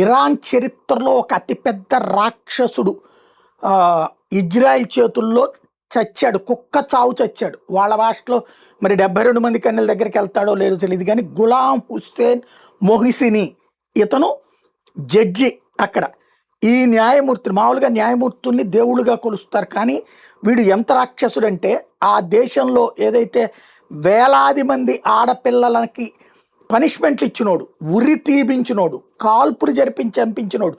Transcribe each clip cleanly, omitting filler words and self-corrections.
Iran చరిత్రలో ఒక అతిపెద్ద రాక్షసుడు ఇజ్రాయిల్ చేతుల్లో చచ్చాడు. కుక్క చావు చచ్చాడు. వాళ్ళ భాషలో మరి 72 మంది కన్నెల దగ్గరికి వెళ్తాడో లేదో తెలియదు కానీ గులాం హుస్సేన్ మొహిసిని ఇతను జడ్జి అక్కడ. ఈ న్యాయమూర్తిని మామూలుగా న్యాయమూర్తుల్ని దేవుళ్ళుగా కొలుస్తారు, కానీ వీడు ఎంత రాక్షసుడంటే ఆ దేశంలో ఏదైతే వేలాది మంది ఆడపిల్లలకి పనిష్మెంట్లు ఇచ్చినోడు, ఉరి తీపించినోడు, కాల్పులు జరిపించి చంపించినోడు,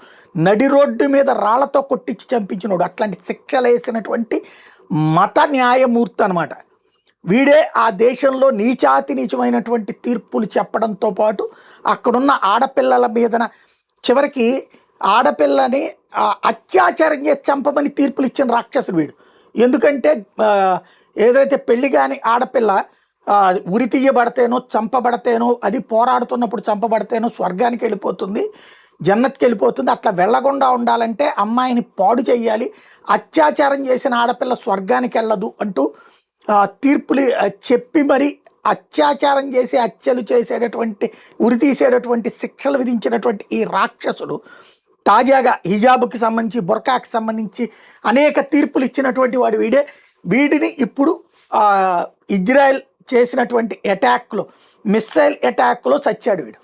నడి రోడ్డు మీద రాళ్లతో కొట్టించి చంపించినోడు, అట్లాంటి శిక్షలు వేసినటువంటి మత న్యాయమూర్తి అనమాట. వీడే ఆ దేశంలో నీచాతి నీచమైనటువంటి తీర్పులు చెప్పడంతో పాటు అక్కడున్న ఆడపిల్లల మీదన చివరికి ఆడపిల్లని అత్యాచారం చేసి చంపమని తీర్పులు ఇచ్చిన రాక్షసుడు వీడు. ఎందుకంటే ఏదైతే పెళ్లి కాని ఆడపిల్ల ఉరి తీయబడితేనో చంపబడితేనో, అది పోరాడుతున్నప్పుడు చంపబడితేనో స్వర్గానికి వెళ్ళిపోతుంది, జన్నత్కి వెళ్ళిపోతుంది. అట్లా వెళ్లకుండా ఉండాలంటే అమ్మాయిని పాడు చేయాలి, అత్యాచారం చేసిన ఆడపిల్ల స్వర్గానికి వెళ్ళదు అంటూ తీర్పులు చెప్పి మరి అత్యాచారం చేసి హత్యలు చేసేటటువంటి, ఉరి తీసేటటువంటి శిక్షలు విధించినటువంటి ఈ రాక్షసుడు తాజాగా హిజాబుకి సంబంధించి, బుర్కాకి సంబంధించి అనేక తీర్పులు ఇచ్చినటువంటి వాడు వీడే. వీడిని ఇప్పుడు ఇజ్రాయెల్ చేసినటువంటి అటాక్లో, మిస్సైల్ అటాక్లో చచ్చాడు వీడు.